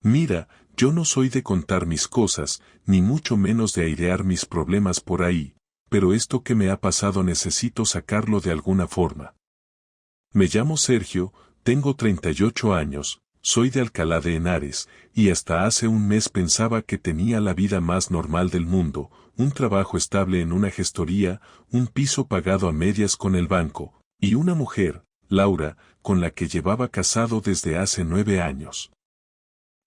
Mira, yo no soy de contar mis cosas, ni mucho menos de airear mis problemas por ahí, pero esto que me ha pasado necesito sacarlo de alguna forma. Me llamo Sergio, tengo 38 años, soy de Alcalá de Henares, y hasta hace un mes pensaba que tenía la vida más normal del mundo, un trabajo estable en una gestoría, un piso pagado a medias con el banco, y una mujer, Laura, con la que llevaba casado desde hace 9 años.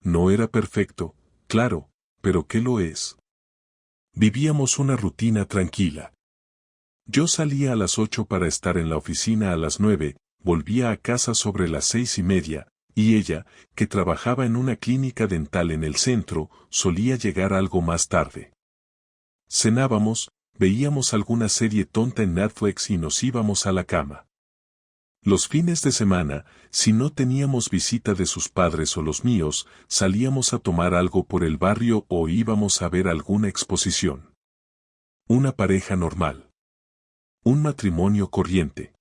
No era perfecto, claro, pero ¿qué lo es? Vivíamos una rutina tranquila. Yo salía a las 8 para estar en la oficina a las 9, volvía a casa sobre las 6:30, y ella, que trabajaba en una clínica dental en el centro, solía llegar algo más tarde. Cenábamos, veíamos alguna serie tonta en Netflix y nos íbamos a la cama. Los fines de semana, si no teníamos visita de sus padres o los míos, salíamos a tomar algo por el barrio o íbamos a ver alguna exposición. Una pareja normal. Un matrimonio corriente.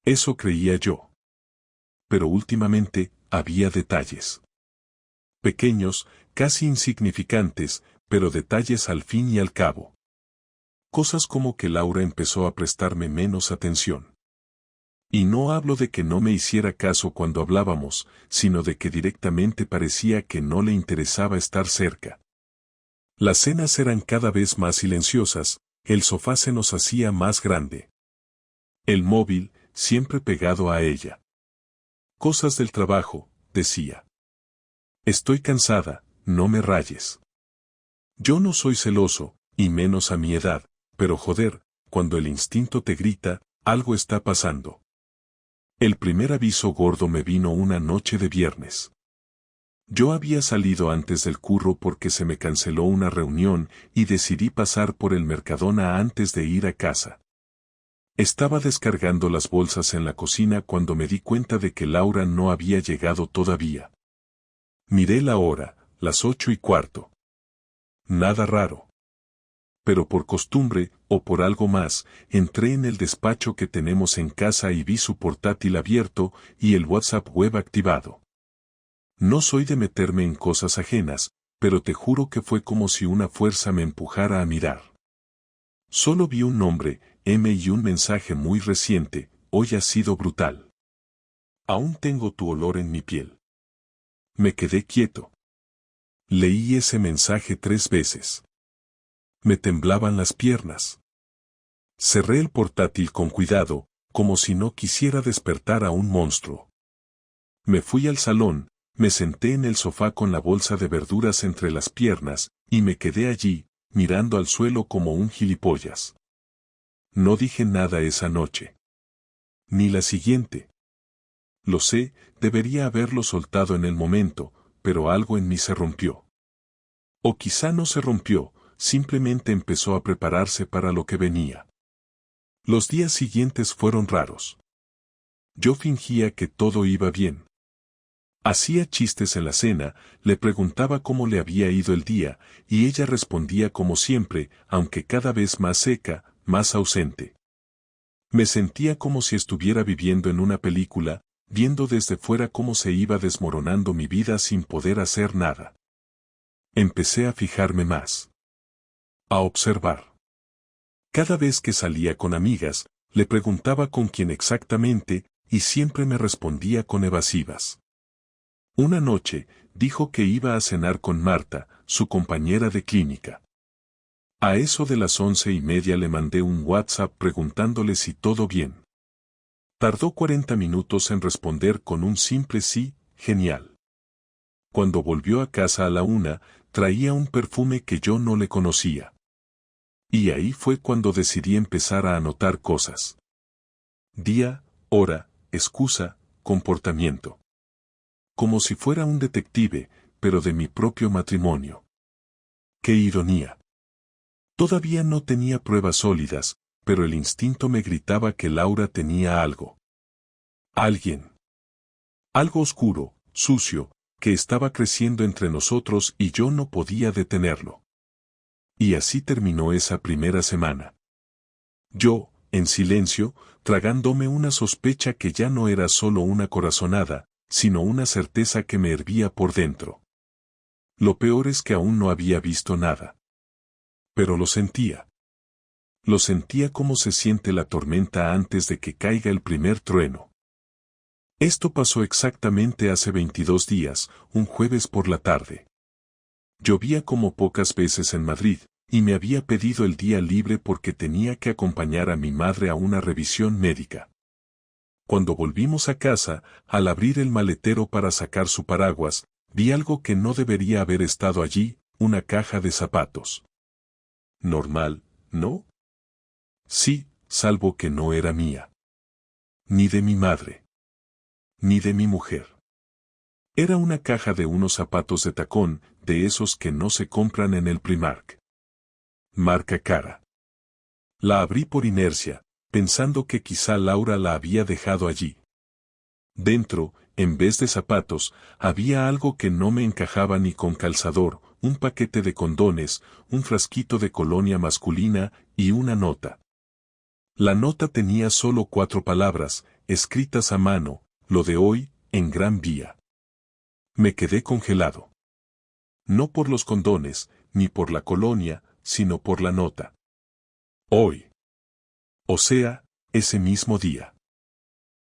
Eso creía yo. Pero últimamente, había detalles. Pequeños, casi insignificantes, pero detalles al fin y al cabo. Cosas como que Laura empezó a prestarme menos atención. Y no hablo de que no me hiciera caso cuando hablábamos, sino de que directamente parecía que no le interesaba estar cerca. Las cenas eran cada vez más silenciosas, el sofá se nos hacía más grande. El móvil, siempre pegado a ella. Cosas del trabajo, decía. Estoy cansada, no me rayes. Yo no soy celoso, y menos a mi edad, pero joder, cuando el instinto te grita, algo está pasando. El primer aviso gordo me vino una noche de viernes. Yo había salido antes del curro porque se me canceló una reunión y decidí pasar por el Mercadona antes de ir a casa. Estaba descargando las bolsas en la cocina cuando me di cuenta de que Laura no había llegado todavía. Miré la hora, las 8:15. Nada raro. Pero por costumbre, o por algo más, entré en el despacho que tenemos en casa y vi su portátil abierto y el WhatsApp web activado. No soy de meterme en cosas ajenas, pero te juro que fue como si una fuerza me empujara a mirar. Solo vi un nombre, M, y un mensaje muy reciente: hoy ha sido brutal. Aún tengo tu olor en mi piel. Me quedé quieto. Leí ese mensaje 3 veces. Me temblaban las piernas. Cerré el portátil con cuidado, como si no quisiera despertar a un monstruo. Me fui al salón, me senté en el sofá con la bolsa de verduras entre las piernas, y me quedé allí, mirando al suelo como un gilipollas. No dije nada esa noche. Ni la siguiente. Lo sé, debería haberlo soltado en el momento, pero algo en mí se rompió. O quizá no se rompió, simplemente empezó a prepararse para lo que venía. Los días siguientes fueron raros. Yo fingía que todo iba bien. Hacía chistes en la cena, le preguntaba cómo le había ido el día, y ella respondía como siempre, aunque cada vez más seca, más ausente. Me sentía como si estuviera viviendo en una película, viendo desde fuera cómo se iba desmoronando mi vida sin poder hacer nada. Empecé a fijarme más. A observar. Cada vez que salía con amigas, le preguntaba con quién exactamente, y siempre me respondía con evasivas. Una noche, dijo que iba a cenar con Marta, su compañera de clínica. A eso de las 11:30 le mandé un WhatsApp preguntándole si todo bien. Tardó 40 minutos en responder con un simple sí, genial. Cuando volvió a casa a la 1, traía un perfume que yo no le conocía. Y ahí fue cuando decidí empezar a anotar cosas. Día, hora, excusa, comportamiento. Como si fuera un detective, pero de mi propio matrimonio. ¡Qué ironía! Todavía no tenía pruebas sólidas, pero el instinto me gritaba que Laura tenía algo. Alguien. Algo oscuro, sucio, que estaba creciendo entre nosotros y yo no podía detenerlo. Y así terminó esa primera semana. Yo, en silencio, tragándome una sospecha que ya no era solo una corazonada, sino una certeza que me hervía por dentro. Lo peor es que aún no había visto nada. Pero lo sentía. Lo sentía como se siente la tormenta antes de que caiga el primer trueno. Esto pasó exactamente hace 22 días, un jueves por la tarde. Llovía como pocas veces en Madrid, y me había pedido el día libre porque tenía que acompañar a mi madre a una revisión médica. Cuando volvimos a casa, al abrir el maletero para sacar su paraguas, vi algo que no debería haber estado allí, una caja de zapatos. Normal, ¿no? Sí, salvo que no era mía. Ni de mi madre. Ni de mi mujer. Era una caja de unos zapatos de tacón, de esos que no se compran en el Primark. Marca cara. La abrí por inercia, pensando que quizá Laura la había dejado allí. Dentro, en vez de zapatos, había algo que no me encajaba ni con calzador, un paquete de condones, un frasquito de colonia masculina y una nota. La nota tenía solo 4 palabras, escritas a mano, lo de hoy, en Gran Vía. Me quedé congelado. No por los condones, ni por la colonia, sino por la nota. Hoy. O sea, ese mismo día.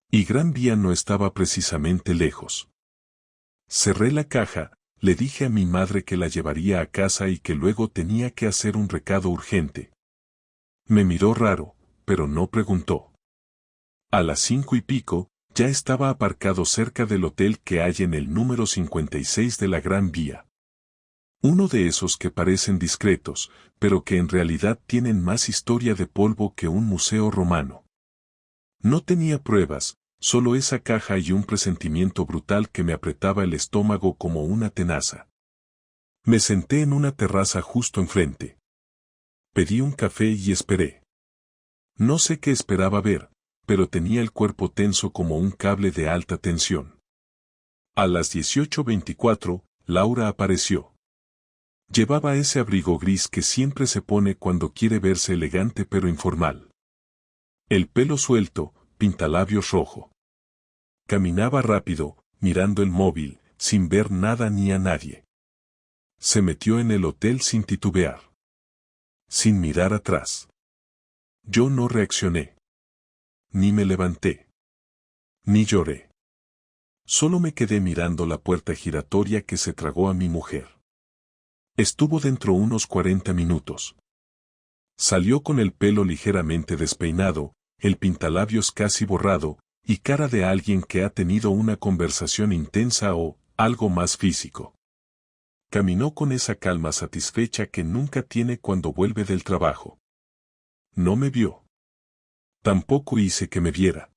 Y Gran Vía no estaba precisamente lejos. Cerré la caja, le dije a mi madre que la llevaría a casa y que luego tenía que hacer un recado urgente. Me miró raro, pero no preguntó. A las 5:15, ya estaba aparcado cerca del hotel que hay en el número 56 de la Gran Vía. Uno de esos que parecen discretos, pero que en realidad tienen más historia de polvo que un museo romano. No tenía pruebas, solo esa caja y un presentimiento brutal que me apretaba el estómago como una tenaza. Me senté en una terraza justo enfrente. Pedí un café y esperé. No sé qué esperaba ver, pero tenía el cuerpo tenso como un cable de alta tensión. A las 18:24, Laura apareció. Llevaba ese abrigo gris que siempre se pone cuando quiere verse elegante pero informal. El pelo suelto, pintalabios rojo. Caminaba rápido, mirando el móvil, sin ver nada ni a nadie. Se metió en el hotel sin titubear. Sin mirar atrás. Yo no reaccioné. Ni me levanté. Ni lloré. Solo me quedé mirando la puerta giratoria que se tragó a mi mujer. Estuvo dentro unos 40 minutos. Salió con el pelo ligeramente despeinado, el pintalabios casi borrado, y cara de alguien que ha tenido una conversación intensa o algo más físico. Caminó con esa calma satisfecha que nunca tiene cuando vuelve del trabajo. No me vio. Tampoco hice que me viera.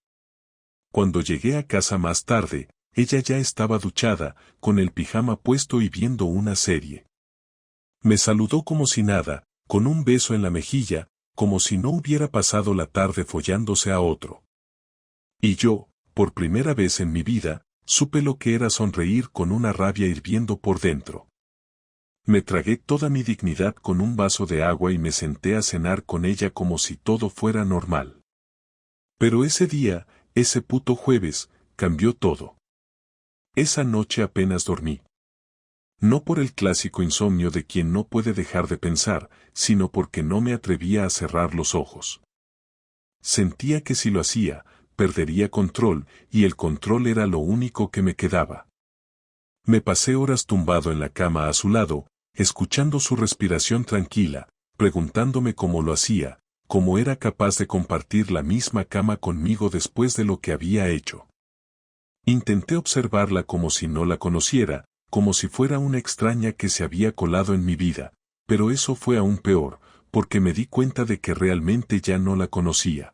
Cuando llegué a casa más tarde, ella ya estaba duchada, con el pijama puesto y viendo una serie. Me saludó como si nada, con un beso en la mejilla, como si no hubiera pasado la tarde follándose a otro. Y yo, por primera vez en mi vida, supe lo que era sonreír con una rabia hirviendo por dentro. Me tragué toda mi dignidad con un vaso de agua y me senté a cenar con ella como si todo fuera normal. Pero ese día, ese puto jueves, cambió todo. Esa noche apenas dormí. No por el clásico insomnio de quien no puede dejar de pensar, sino porque no me atrevía a cerrar los ojos. Sentía que si lo hacía, perdería control, y el control era lo único que me quedaba. Me pasé horas tumbado en la cama a su lado, escuchando su respiración tranquila, preguntándome cómo lo hacía, cómo era capaz de compartir la misma cama conmigo después de lo que había hecho. Intenté observarla como si no la conociera, como si fuera una extraña que se había colado en mi vida, pero eso fue aún peor, porque me di cuenta de que realmente ya no la conocía.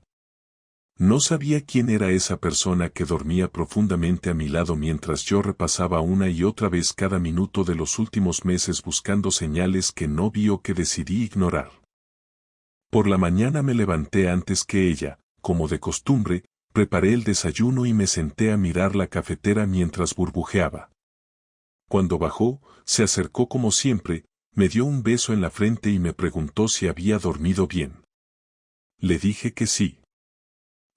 No sabía quién era esa persona que dormía profundamente a mi lado mientras yo repasaba una y otra vez cada minuto de los últimos meses buscando señales que no vi o que decidí ignorar. Por la mañana me levanté antes que ella, como de costumbre, preparé el desayuno y me senté a mirar la cafetera mientras burbujeaba. Cuando bajó, se acercó como siempre, me dio un beso en la frente y me preguntó si había dormido bien. Le dije que sí.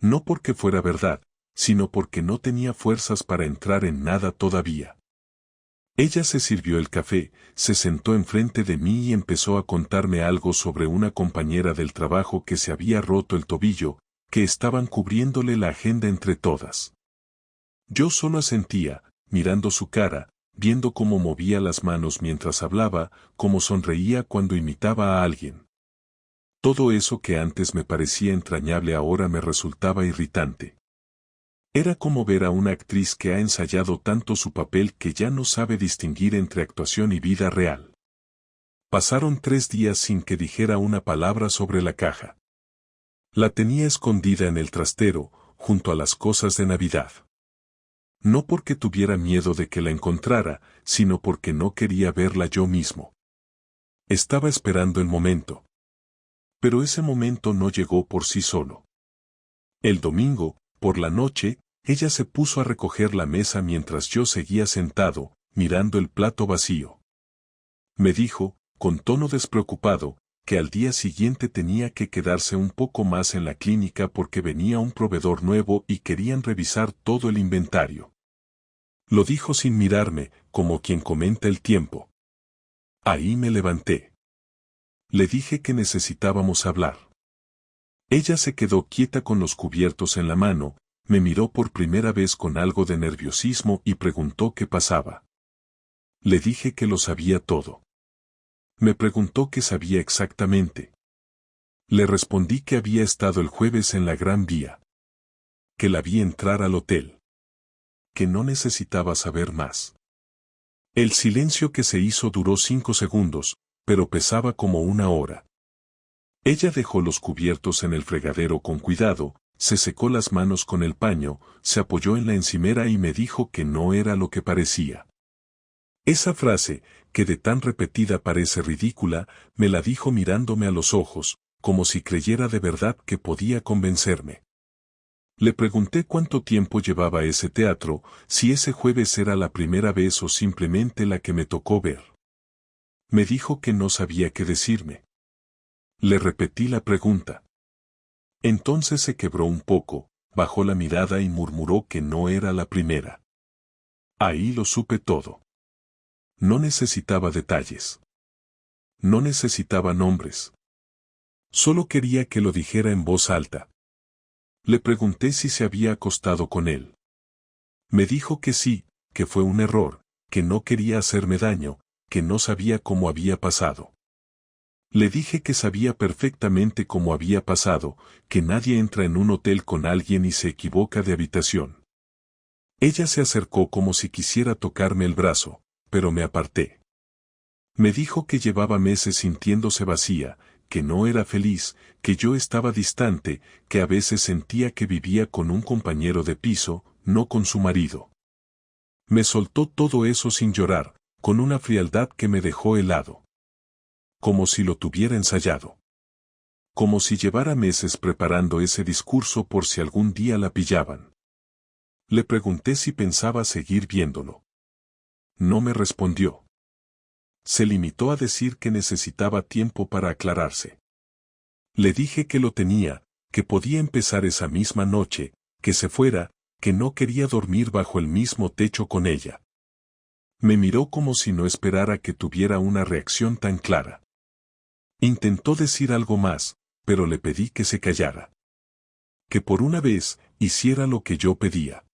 No porque fuera verdad, sino porque no tenía fuerzas para entrar en nada todavía. Ella se sirvió el café, se sentó enfrente de mí y empezó a contarme algo sobre una compañera del trabajo que se había roto el tobillo, que estaban cubriéndole la agenda entre todas. Yo solo asentía, mirando su cara, viendo cómo movía las manos mientras hablaba, cómo sonreía cuando imitaba a alguien. Todo eso que antes me parecía entrañable ahora me resultaba irritante. Era como ver a una actriz que ha ensayado tanto su papel que ya no sabe distinguir entre actuación y vida real. Pasaron 3 días sin que dijera una palabra sobre la caja. La tenía escondida en el trastero, junto a las cosas de Navidad. No porque tuviera miedo de que la encontrara, sino porque no quería verla yo mismo. Estaba esperando el momento. Pero ese momento no llegó por sí solo. El domingo, por la noche, ella se puso a recoger la mesa mientras yo seguía sentado, mirando el plato vacío. Me dijo, con tono despreocupado, que al día siguiente tenía que quedarse un poco más en la clínica porque venía un proveedor nuevo y querían revisar todo el inventario. Lo dijo sin mirarme, como quien comenta el tiempo. Ahí me levanté. Le dije que necesitábamos hablar. Ella se quedó quieta con los cubiertos en la mano, me miró por primera vez con algo de nerviosismo y preguntó qué pasaba. Le dije que lo sabía todo. Me preguntó qué sabía exactamente. Le respondí que había estado el jueves en la Gran Vía. Que la vi entrar al hotel. Que no necesitaba saber más. El silencio que se hizo duró 5 segundos, pero pesaba como 1 hora. Ella dejó los cubiertos en el fregadero con cuidado, se secó las manos con el paño, se apoyó en la encimera y me dijo que no era lo que parecía. Esa frase, que de tan repetida parece ridícula, me la dijo mirándome a los ojos, como si creyera de verdad que podía convencerme. Le pregunté cuánto tiempo llevaba ese teatro, si ese jueves era la primera vez o simplemente la que me tocó ver. Me dijo que no sabía qué decirme. Le repetí la pregunta. Entonces se quebró un poco, bajó la mirada y murmuró que no era la primera. Ahí lo supe todo. No necesitaba detalles. No necesitaba nombres. Solo quería que lo dijera en voz alta. Le pregunté si se había acostado con él. Me dijo que sí, que fue un error, que no quería hacerme daño, que no sabía cómo había pasado. Le dije que sabía perfectamente cómo había pasado, que nadie entra en un hotel con alguien y se equivoca de habitación. Ella se acercó como si quisiera tocarme el brazo, pero me aparté. Me dijo que llevaba meses sintiéndose vacía, que no era feliz, que yo estaba distante, que a veces sentía que vivía con un compañero de piso, no con su marido. Me soltó todo eso sin llorar, con una frialdad que me dejó helado. Como si lo tuviera ensayado. Como si llevara meses preparando ese discurso por si algún día la pillaban. Le pregunté si pensaba seguir viéndolo. No me respondió. Se limitó a decir que necesitaba tiempo para aclararse. Le dije que lo tenía, que podía empezar esa misma noche, que se fuera, que no quería dormir bajo el mismo techo con ella. Me miró como si no esperara que tuviera una reacción tan clara. Intentó decir algo más, pero le pedí que se callara. Que por una vez, hiciera lo que yo pedía.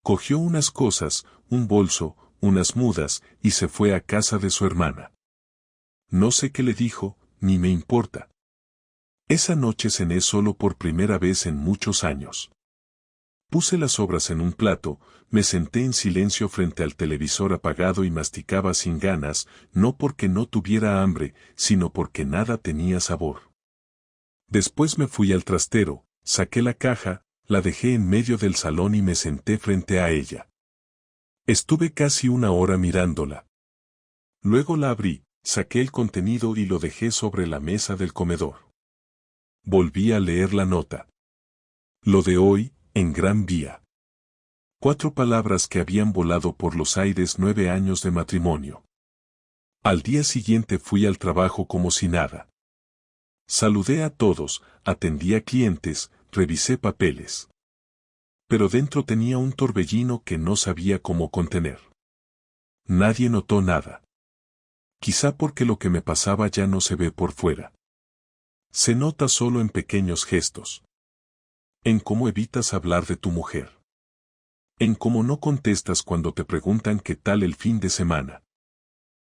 Cogió unas cosas, un bolso, unas mudas, y se fue a casa de su hermana. No sé qué le dijo, ni me importa. Esa noche cené solo por primera vez en muchos años. Puse las sobras en un plato, me senté en silencio frente al televisor apagado y masticaba sin ganas, no porque no tuviera hambre, sino porque nada tenía sabor. Después me fui al trastero, saqué la caja, la dejé en medio del salón y me senté frente a ella. Estuve casi 1 hora mirándola. Luego la abrí, saqué el contenido y lo dejé sobre la mesa del comedor. Volví a leer la nota. Lo de hoy, en Gran Vía. 4 palabras que habían volado por los aires 9 años de matrimonio. Al día siguiente fui al trabajo como si nada. Saludé a todos, atendí a clientes, revisé papeles. Pero dentro tenía un torbellino que no sabía cómo contener. Nadie notó nada. Quizá porque lo que me pasaba ya no se ve por fuera. Se nota solo en pequeños gestos. En cómo evitas hablar de tu mujer. En cómo no contestas cuando te preguntan qué tal el fin de semana.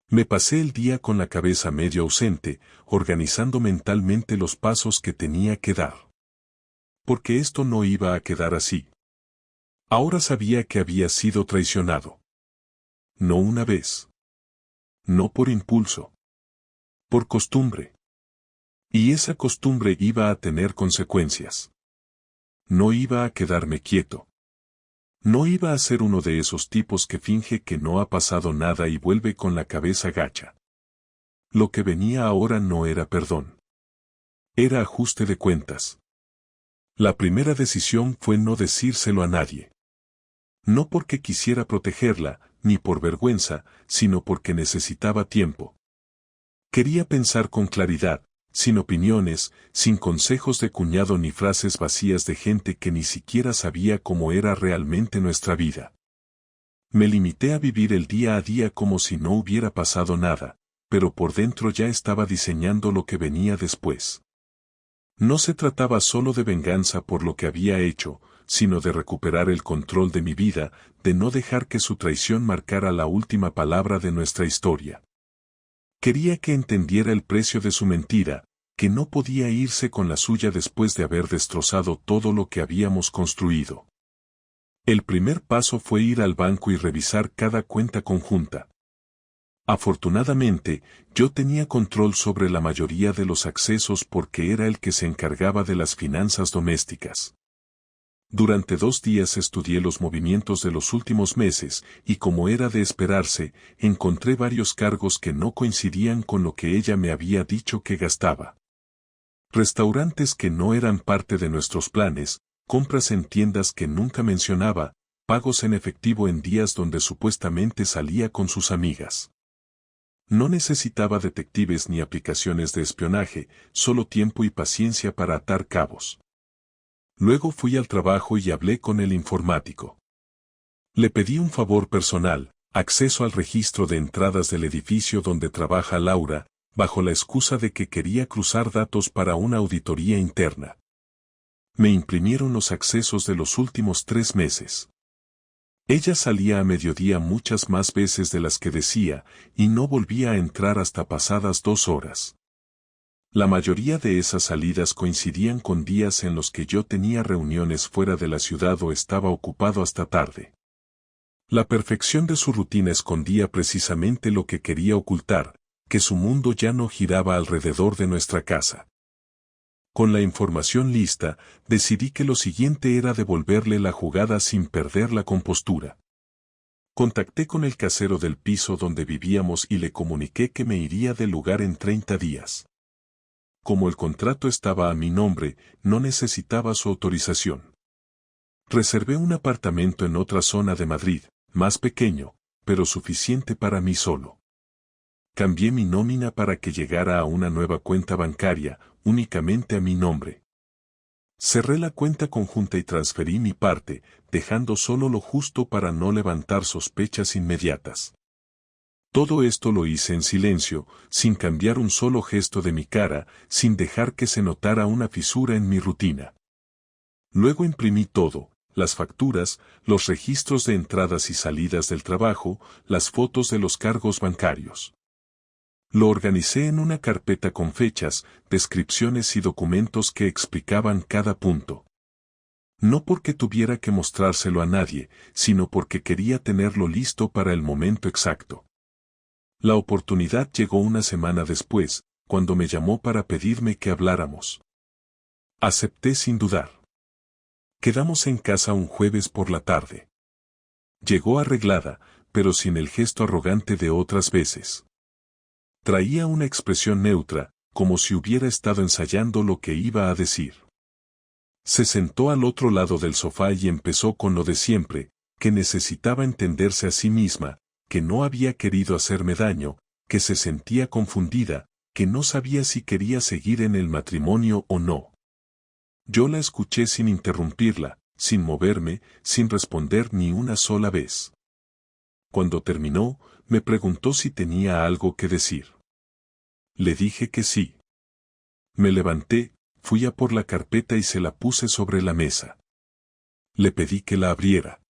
Me pasé el día con la cabeza medio ausente, organizando mentalmente los pasos que tenía que dar. Porque esto no iba a quedar así. Ahora sabía que había sido traicionado. No una vez. No por impulso. Por costumbre. Y esa costumbre iba a tener consecuencias. No iba a quedarme quieto. No iba a ser uno de esos tipos que finge que no ha pasado nada y vuelve con la cabeza gacha. Lo que venía ahora no era perdón. Era ajuste de cuentas. La primera decisión fue no decírselo a nadie. No porque quisiera protegerla, ni por vergüenza, sino porque necesitaba tiempo. Quería pensar con claridad, sin opiniones, sin consejos de cuñado ni frases vacías de gente que ni siquiera sabía cómo era realmente nuestra vida. Me limité a vivir el día a día como si no hubiera pasado nada, pero por dentro ya estaba diseñando lo que venía después. No se trataba solo de venganza por lo que había hecho, sino de recuperar el control de mi vida, de no dejar que su traición marcara la última palabra de nuestra historia. Quería que entendiera el precio de su mentira, que no podía irse con la suya después de haber destrozado todo lo que habíamos construido. El primer paso fue ir al banco y revisar cada cuenta conjunta. Afortunadamente, yo tenía control sobre la mayoría de los accesos porque era el que se encargaba de las finanzas domésticas. Durante 2 días estudié los movimientos de los últimos meses y como era de esperarse, encontré varios cargos que no coincidían con lo que ella me había dicho que gastaba. Restaurantes que no eran parte de nuestros planes, compras en tiendas que nunca mencionaba, pagos en efectivo en días donde supuestamente salía con sus amigas. No necesitaba detectives ni aplicaciones de espionaje, solo tiempo y paciencia para atar cabos. Luego fui al trabajo y hablé con el informático. Le pedí un favor personal, acceso al registro de entradas del edificio donde trabaja Laura, bajo la excusa de que quería cruzar datos para una auditoría interna. Me imprimieron los accesos de los últimos 3 meses. Ella salía a mediodía muchas más veces de las que decía, y no volvía a entrar hasta pasadas 2 horas. La mayoría de esas salidas coincidían con días en los que yo tenía reuniones fuera de la ciudad o estaba ocupado hasta tarde. La perfección de su rutina escondía precisamente lo que quería ocultar, que su mundo ya no giraba alrededor de nuestra casa. Con la información lista, decidí que lo siguiente era devolverle la jugada sin perder la compostura. Contacté con el casero del piso donde vivíamos y le comuniqué que me iría del lugar en 30 días. Como el contrato estaba a mi nombre, no necesitaba su autorización. Reservé un apartamento en otra zona de Madrid, más pequeño, pero suficiente para mí solo. Cambié mi nómina para que llegara a una nueva cuenta bancaria, únicamente a mi nombre. Cerré la cuenta conjunta y transferí mi parte, dejando solo lo justo para no levantar sospechas inmediatas. Todo esto lo hice en silencio, sin cambiar un solo gesto de mi cara, sin dejar que se notara una fisura en mi rutina. Luego imprimí todo, las facturas, los registros de entradas y salidas del trabajo, las fotos de los cargos bancarios. Lo organicé en una carpeta con fechas, descripciones y documentos que explicaban cada punto. No porque tuviera que mostrárselo a nadie, sino porque quería tenerlo listo para el momento exacto. La oportunidad llegó una semana después, cuando me llamó para pedirme que habláramos. Acepté sin dudar. Quedamos en casa un jueves por la tarde. Llegó arreglada, pero sin el gesto arrogante de otras veces. Traía una expresión neutra, como si hubiera estado ensayando lo que iba a decir. Se sentó al otro lado del sofá y empezó con lo de siempre, que necesitaba entenderse a sí misma, que no había querido hacerme daño, que se sentía confundida, que no sabía si quería seguir en el matrimonio o no. Yo la escuché sin interrumpirla, sin moverme, sin responder ni una sola vez. Cuando terminó, me preguntó si tenía algo que decir. Le dije que sí. Me levanté, fui a por la carpeta y se la puse sobre la mesa. Le pedí que la abriera.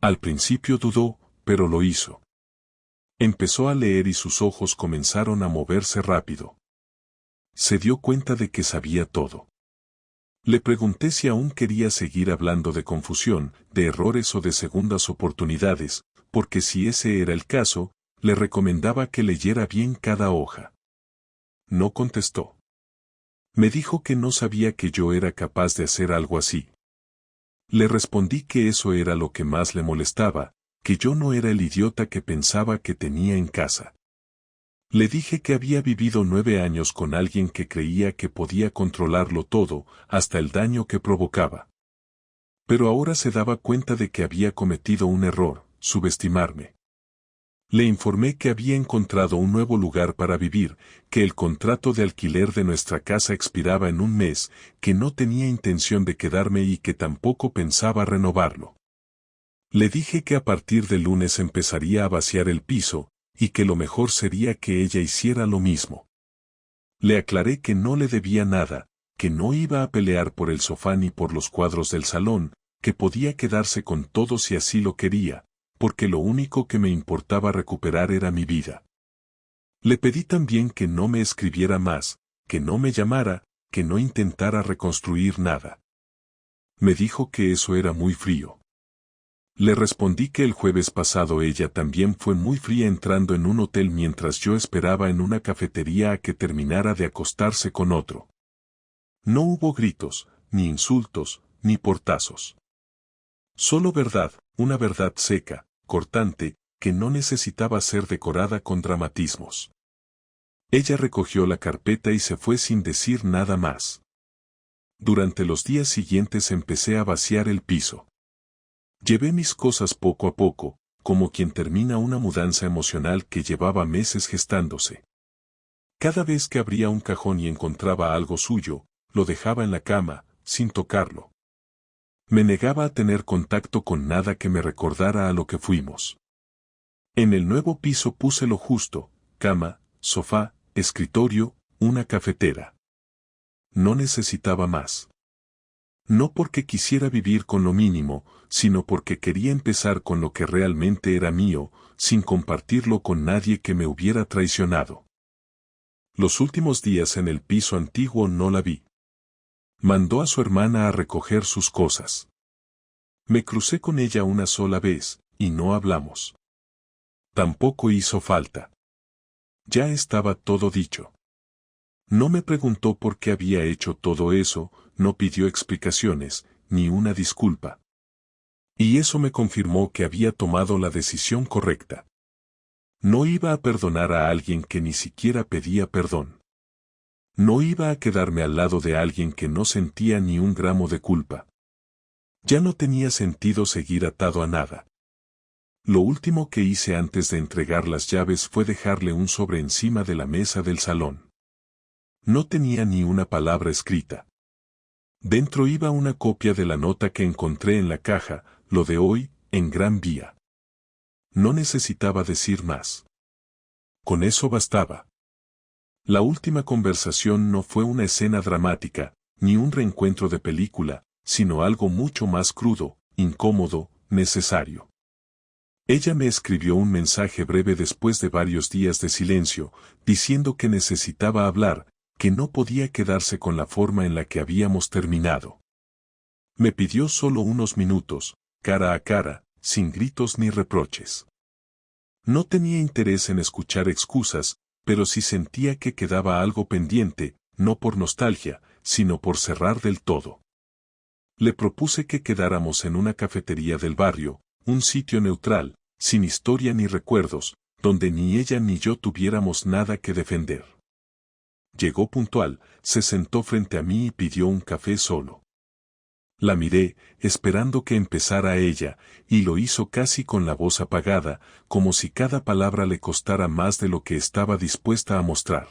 Al principio dudó, pero lo hizo. Empezó a leer y sus ojos comenzaron a moverse rápido. Se dio cuenta de que sabía todo. Le pregunté si aún quería seguir hablando de confusión, de errores o de segundas oportunidades, porque si ese era el caso, le recomendaba que leyera bien cada hoja. No contestó. Me dijo que no sabía que yo era capaz de hacer algo así. Le respondí que eso era lo que más le molestaba, que yo no era el idiota que pensaba que tenía en casa. Le dije que había vivido 9 años con alguien que creía que podía controlarlo todo, hasta el daño que provocaba. Pero ahora se daba cuenta de que había cometido un error, subestimarme. Le informé que había encontrado un nuevo lugar para vivir, que el contrato de alquiler de nuestra casa expiraba en un mes, que no tenía intención de quedarme y que tampoco pensaba renovarlo. Le dije que a partir del lunes empezaría a vaciar el piso, y que lo mejor sería que ella hiciera lo mismo. Le aclaré que no le debía nada, que no iba a pelear por el sofá ni por los cuadros del salón, que podía quedarse con todo si así lo quería, porque lo único que me importaba recuperar era mi vida. Le pedí también que no me escribiera más, que no me llamara, que no intentara reconstruir nada. Me dijo que eso era muy frío. Le respondí que el jueves pasado ella también fue muy fría entrando en un hotel mientras yo esperaba en una cafetería a que terminara de acostarse con otro. No hubo gritos, ni insultos, ni portazos. Solo verdad, una verdad seca, cortante, que no necesitaba ser decorada con dramatismos. Ella recogió la carpeta y se fue sin decir nada más. Durante los días siguientes empecé a vaciar el piso. Llevé mis cosas poco a poco, como quien termina una mudanza emocional que llevaba meses gestándose. Cada vez que abría un cajón y encontraba algo suyo, lo dejaba en la cama, sin tocarlo. Me negaba a tener contacto con nada que me recordara a lo que fuimos. En el nuevo piso puse lo justo: cama, sofá, escritorio, una cafetera. No necesitaba más. No porque quisiera vivir con lo mínimo, sino porque quería empezar con lo que realmente era mío, sin compartirlo con nadie que me hubiera traicionado. Los últimos días en el piso antiguo no la vi. Mandó a su hermana a recoger sus cosas. Me crucé con ella una sola vez, y no hablamos. Tampoco hizo falta. Ya estaba todo dicho. No me preguntó por qué había hecho todo eso, no pidió explicaciones, ni una disculpa. Y eso me confirmó que había tomado la decisión correcta. No iba a perdonar a alguien que ni siquiera pedía perdón. No iba a quedarme al lado de alguien que no sentía ni un gramo de culpa. Ya no tenía sentido seguir atado a nada. Lo último que hice antes de entregar las llaves fue dejarle un sobre encima de la mesa del salón. No tenía ni una palabra escrita. Dentro iba una copia de la nota que encontré en la caja, lo de hoy, en Gran Vía. No necesitaba decir más. Con eso bastaba. La última conversación no fue una escena dramática, ni un reencuentro de película, sino algo mucho más crudo, incómodo, necesario. Ella me escribió un mensaje breve después de varios días de silencio, diciendo que necesitaba hablar, que no podía quedarse con la forma en la que habíamos terminado. Me pidió solo unos minutos, cara a cara, sin gritos ni reproches. No tenía interés en escuchar excusas, pero sí sentía que quedaba algo pendiente, no por nostalgia, sino por cerrar del todo. Le propuse que quedáramos en una cafetería del barrio, un sitio neutral, sin historia ni recuerdos, donde ni ella ni yo tuviéramos nada que defender. Llegó puntual, se sentó frente a mí y pidió un café solo. La miré, esperando que empezara ella, y lo hizo casi con la voz apagada, como si cada palabra le costara más de lo que estaba dispuesta a mostrar.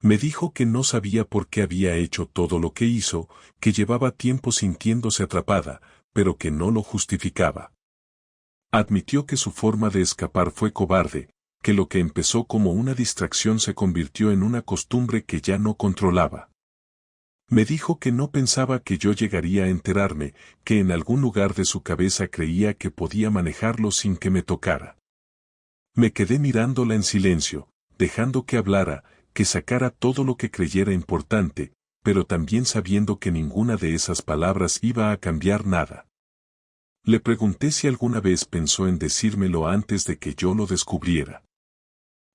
Me dijo que no sabía por qué había hecho todo lo que hizo, que llevaba tiempo sintiéndose atrapada, pero que no lo justificaba. Admitió que su forma de escapar fue cobarde, que lo que empezó como una distracción se convirtió en una costumbre que ya no controlaba. Me dijo que no pensaba que yo llegaría a enterarme, que en algún lugar de su cabeza creía que podía manejarlo sin que me tocara. Me quedé mirándola en silencio, dejando que hablara, que sacara todo lo que creyera importante, pero también sabiendo que ninguna de esas palabras iba a cambiar nada. Le pregunté si alguna vez pensó en decírmelo antes de que yo lo descubriera.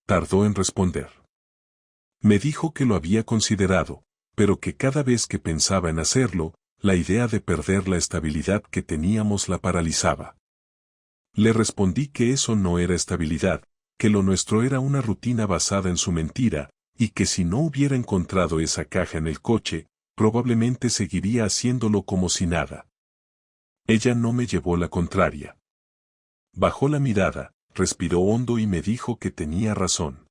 Tardó en responder. Me dijo que lo había considerado, pero que cada vez que pensaba en hacerlo, la idea de perder la estabilidad que teníamos la paralizaba. Le respondí que eso no era estabilidad, que lo nuestro era una rutina basada en su mentira, y que si no hubiera encontrado esa caja en el coche, probablemente seguiría haciéndolo como si nada. Ella no me llevó la contraria. Bajó la mirada, respiró hondo y me dijo que tenía razón.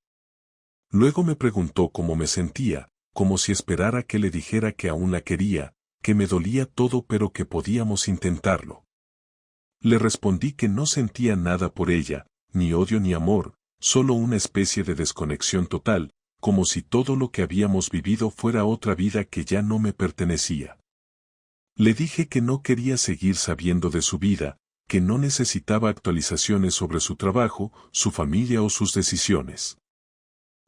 Luego me preguntó cómo me sentía, como si esperara que le dijera que aún la quería, que me dolía todo pero que podíamos intentarlo. Le respondí que no sentía nada por ella, ni odio ni amor, solo una especie de desconexión total, como si todo lo que habíamos vivido fuera otra vida que ya no me pertenecía. Le dije que no quería seguir sabiendo de su vida, que no necesitaba actualizaciones sobre su trabajo, su familia o sus decisiones.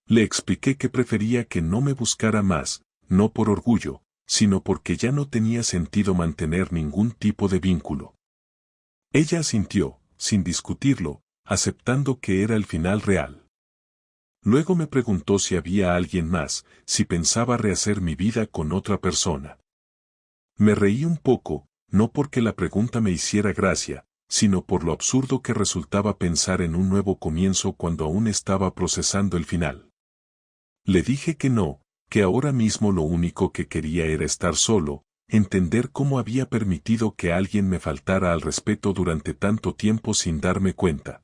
Le expliqué que prefería que no me buscara más, no por orgullo, sino porque ya no tenía sentido mantener ningún tipo de vínculo. Ella asintió, sin discutirlo, aceptando que era el final real. Luego me preguntó si había alguien más, si pensaba rehacer mi vida con otra persona. Me reí un poco, no porque la pregunta me hiciera gracia, sino por lo absurdo que resultaba pensar en un nuevo comienzo cuando aún estaba procesando el final. Le dije que no, que ahora mismo lo único que quería era estar solo, entender cómo había permitido que alguien me faltara al respeto durante tanto tiempo sin darme cuenta.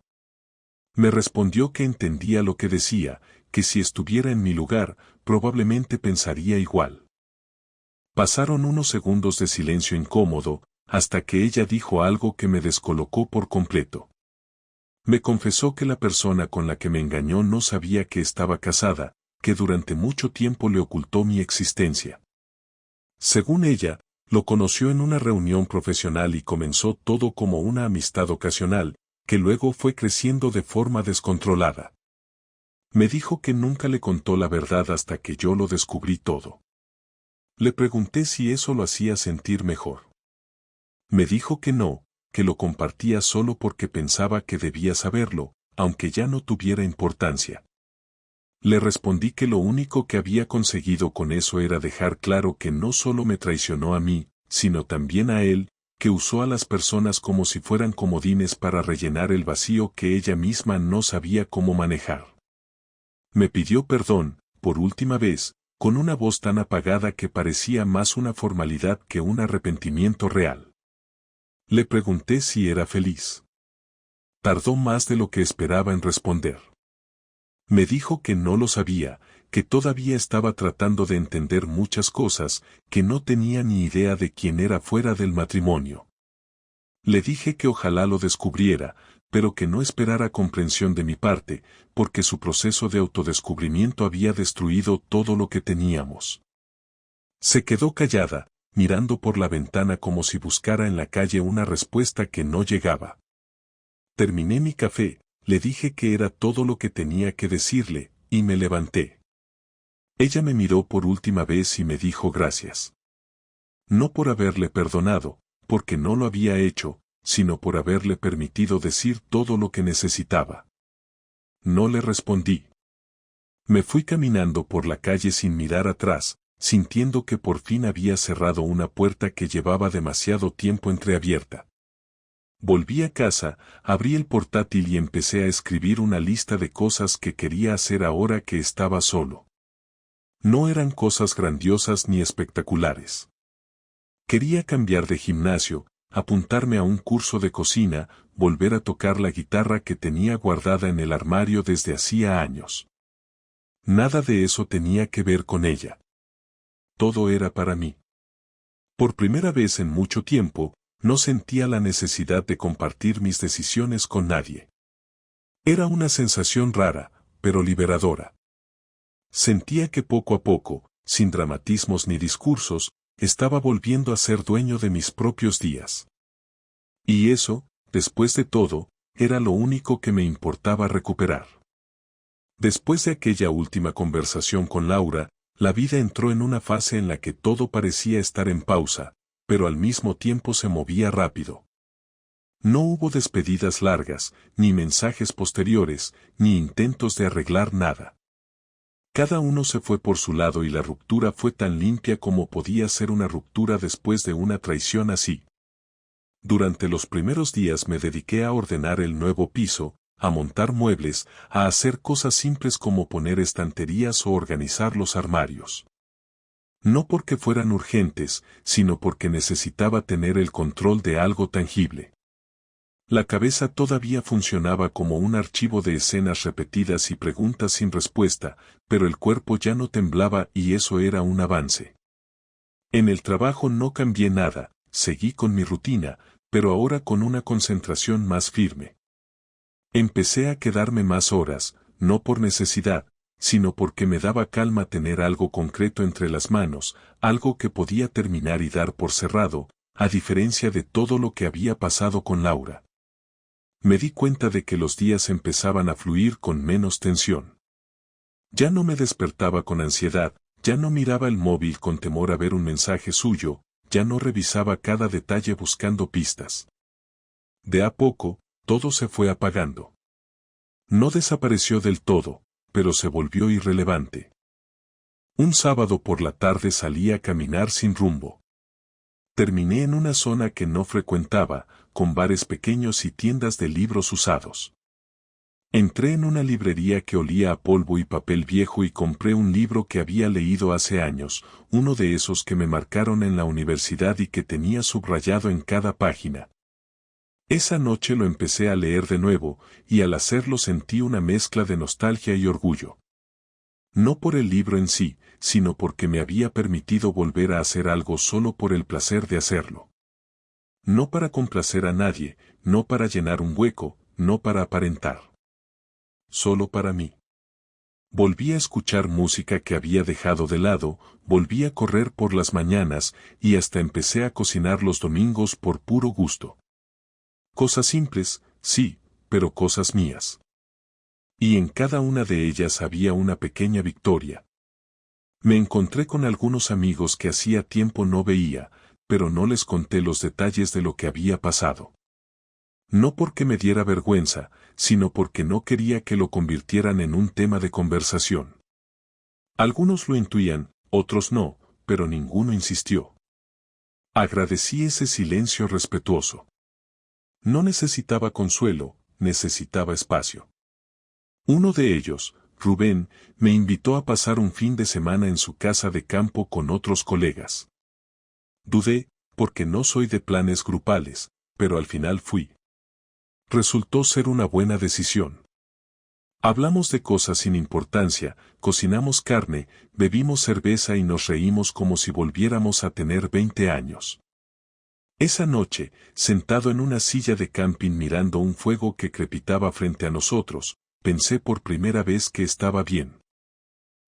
Me respondió que entendía lo que decía, que si estuviera en mi lugar, probablemente pensaría igual. Pasaron unos segundos de silencio incómodo, hasta que ella dijo algo que me descolocó por completo. Me confesó que la persona con la que me engañó no sabía que estaba casada, que durante mucho tiempo le ocultó mi existencia. Según ella, lo conoció en una reunión profesional y comenzó todo como una amistad ocasional, que luego fue creciendo de forma descontrolada. Me dijo que nunca le contó la verdad hasta que yo lo descubrí todo. Le pregunté si eso lo hacía sentir mejor. Me dijo que no, que lo compartía solo porque pensaba que debía saberlo, aunque ya no tuviera importancia. Le respondí que lo único que había conseguido con eso era dejar claro que no solo me traicionó a mí, sino también a él, que usó a las personas como si fueran comodines para rellenar el vacío que ella misma no sabía cómo manejar. Me pidió perdón, por última vez, con una voz tan apagada que parecía más una formalidad que un arrepentimiento real. Le pregunté si era feliz. Tardó más de lo que esperaba en responder. Me dijo que no lo sabía, que todavía estaba tratando de entender muchas cosas, que no tenía ni idea de quién era fuera del matrimonio. Le dije que ojalá lo descubriera, pero que no esperara comprensión de mi parte, porque su proceso de autodescubrimiento había destruido todo lo que teníamos. Se quedó callada, mirando por la ventana como si buscara en la calle una respuesta que no llegaba. Terminé mi café, le dije que era todo lo que tenía que decirle, y me levanté. Ella me miró por última vez y me dijo gracias. No por haberle perdonado, porque no lo había hecho, sino por haberle permitido decir todo lo que necesitaba. No le respondí. Me fui caminando por la calle sin mirar atrás, sintiendo que por fin había cerrado una puerta que llevaba demasiado tiempo entreabierta. Volví a casa, abrí el portátil y empecé a escribir una lista de cosas que quería hacer ahora que estaba solo. No eran cosas grandiosas ni espectaculares. Quería cambiar de gimnasio, apuntarme a un curso de cocina, volver a tocar la guitarra que tenía guardada en el armario desde hacía años. Nada de eso tenía que ver con ella. Todo era para mí. Por primera vez en mucho tiempo, no sentía la necesidad de compartir mis decisiones con nadie. Era una sensación rara, pero liberadora. Sentía que poco a poco, sin dramatismos ni discursos, estaba volviendo a ser dueño de mis propios días. Y eso, después de todo, era lo único que me importaba recuperar. Después de aquella última conversación con Laura, la vida entró en una fase en la que todo parecía estar en pausa, pero al mismo tiempo se movía rápido. No hubo despedidas largas, ni mensajes posteriores, ni intentos de arreglar nada. Cada uno se fue por su lado y la ruptura fue tan limpia como podía ser una ruptura después de una traición así. Durante los primeros días me dediqué a ordenar el nuevo piso, a montar muebles, a hacer cosas simples como poner estanterías o organizar los armarios. No porque fueran urgentes, sino porque necesitaba tener el control de algo tangible. La cabeza todavía funcionaba como un archivo de escenas repetidas y preguntas sin respuesta, pero el cuerpo ya no temblaba y eso era un avance. En el trabajo no cambié nada, seguí con mi rutina, pero ahora con una concentración más firme. Empecé a quedarme más horas, no por necesidad, sino porque me daba calma tener algo concreto entre las manos, algo que podía terminar y dar por cerrado, a diferencia de todo lo que había pasado con Laura. Me di cuenta de que los días empezaban a fluir con menos tensión. Ya no me despertaba con ansiedad, ya no miraba el móvil con temor a ver un mensaje suyo, ya no revisaba cada detalle buscando pistas. De a poco, todo se fue apagando. No desapareció del todo, pero se volvió irrelevante. Un sábado por la tarde salí a caminar sin rumbo. Terminé en una zona que no frecuentaba, con bares pequeños y tiendas de libros usados. Entré en una librería que olía a polvo y papel viejo y compré un libro que había leído hace años, uno de esos que me marcaron en la universidad y que tenía subrayado en cada página. Esa noche lo empecé a leer de nuevo, y al hacerlo sentí una mezcla de nostalgia y orgullo. No por el libro en sí, sino porque me había permitido volver a hacer algo solo por el placer de hacerlo. No para complacer a nadie, no para llenar un hueco, no para aparentar. Solo para mí. Volví a escuchar música que había dejado de lado, volví a correr por las mañanas, y hasta empecé a cocinar los domingos por puro gusto. Cosas simples, sí, pero cosas mías. Y en cada una de ellas había una pequeña victoria. Me encontré con algunos amigos que hacía tiempo no veía, pero no les conté los detalles de lo que había pasado. No porque me diera vergüenza, sino porque no quería que lo convirtieran en un tema de conversación. Algunos lo intuían, otros no, pero ninguno insistió. Agradecí ese silencio respetuoso. No necesitaba consuelo, necesitaba espacio. Uno de ellos, Rubén, me invitó a pasar un fin de semana en su casa de campo con otros colegas. Dudé, porque no soy de planes grupales, pero al final fui. Resultó ser una buena decisión. Hablamos de cosas sin importancia, cocinamos carne, bebimos cerveza y nos reímos como si volviéramos a tener 20 años. Esa noche, sentado en una silla de camping mirando un fuego que crepitaba frente a nosotros, pensé por primera vez que estaba bien.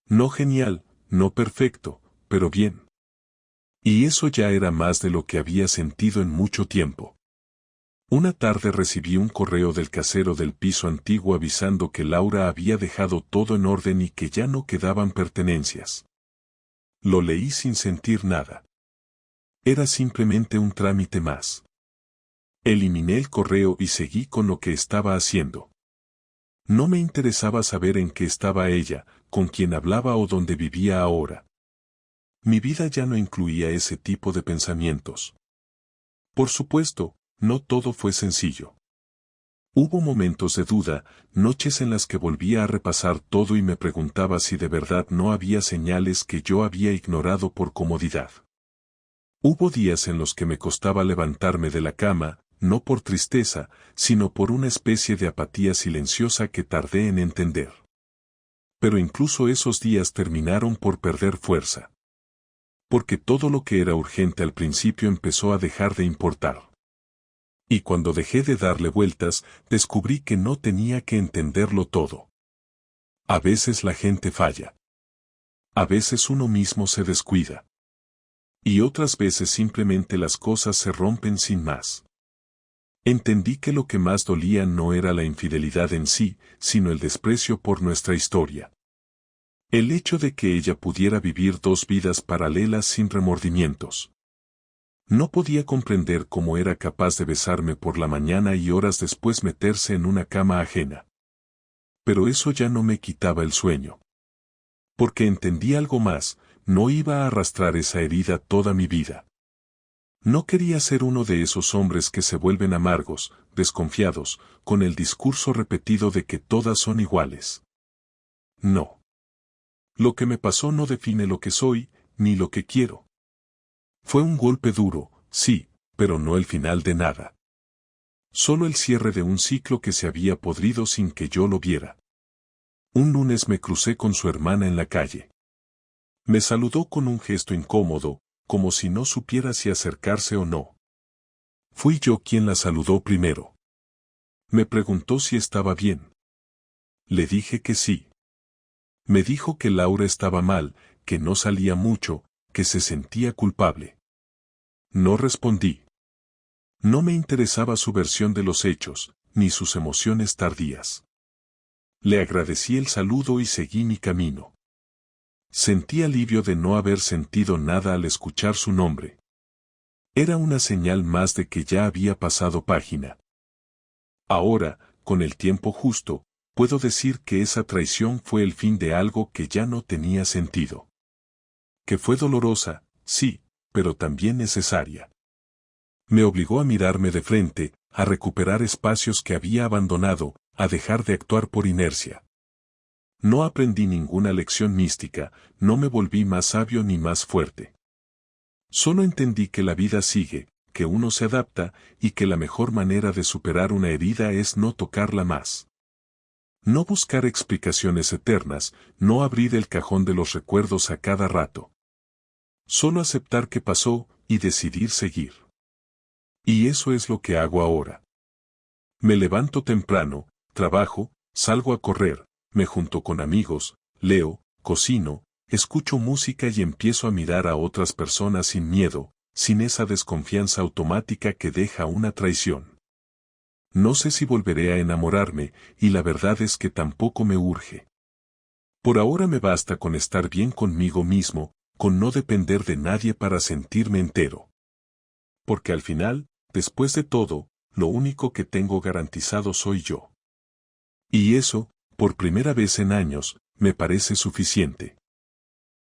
No genial, no perfecto, pero bien. Y eso ya era más de lo que había sentido en mucho tiempo. Una tarde recibí un correo del casero del piso antiguo avisando que Laura había dejado todo en orden y que ya no quedaban pertenencias. Lo leí sin sentir nada. Era simplemente un trámite más. Eliminé el correo y seguí con lo que estaba haciendo. No me interesaba saber en qué estaba ella, con quién hablaba o dónde vivía ahora. Mi vida ya no incluía ese tipo de pensamientos. Por supuesto, no todo fue sencillo. Hubo momentos de duda, noches en las que volvía a repasar todo y me preguntaba si de verdad no había señales que yo había ignorado por comodidad. Hubo días en los que me costaba levantarme de la cama, no por tristeza, sino por una especie de apatía silenciosa que tardé en entender. Pero incluso esos días terminaron por perder fuerza. Porque todo lo que era urgente al principio empezó a dejar de importar. Y cuando dejé de darle vueltas, descubrí que no tenía que entenderlo todo. A veces la gente falla. A veces uno mismo se descuida. Y otras veces simplemente las cosas se rompen sin más. Entendí que lo que más dolía no era la infidelidad en sí, sino el desprecio por nuestra historia. El hecho de que ella pudiera vivir dos vidas paralelas sin remordimientos. No podía comprender cómo era capaz de besarme por la mañana y horas después meterse en una cama ajena. Pero eso ya no me quitaba el sueño. Porque entendí algo más, no iba a arrastrar esa herida toda mi vida. No quería ser uno de esos hombres que se vuelven amargos, desconfiados, con el discurso repetido de que todas son iguales. No. Lo que me pasó no define lo que soy, ni lo que quiero. Fue un golpe duro, sí, pero no el final de nada. Solo el cierre de un ciclo que se había podrido sin que yo lo viera. Un lunes me crucé con su hermana en la calle. Me saludó con un gesto incómodo, como si no supiera si acercarse o no. Fui yo quien la saludó primero. Me preguntó si estaba bien. Le dije que sí. Me dijo que Laura estaba mal, que no salía mucho, que se sentía culpable. No respondí. No me interesaba su versión de los hechos, ni sus emociones tardías. Le agradecí el saludo y seguí mi camino. Sentí alivio de no haber sentido nada al escuchar su nombre. Era una señal más de que ya había pasado página. Ahora, con el tiempo justo, puedo decir que esa traición fue el fin de algo que ya no tenía sentido. Que fue dolorosa, sí, pero también necesaria. Me obligó a mirarme de frente, a recuperar espacios que había abandonado, a dejar de actuar por inercia. No aprendí ninguna lección mística, no me volví más sabio ni más fuerte. Solo entendí que la vida sigue, que uno se adapta, y que la mejor manera de superar una herida es no tocarla más. No buscar explicaciones eternas, no abrir el cajón de los recuerdos a cada rato. Solo aceptar que pasó, y decidir seguir. Y eso es lo que hago ahora. Me levanto temprano, trabajo, salgo a correr, me junto con amigos, leo, cocino, escucho música y empiezo a mirar a otras personas sin miedo, sin esa desconfianza automática que deja una traición. No sé si volveré a enamorarme, y la verdad es que tampoco me urge. Por ahora me basta con estar bien conmigo mismo, con no depender de nadie para sentirme entero. Porque al final, después de todo, lo único que tengo garantizado soy yo. Y eso, por primera vez en años, me parece suficiente.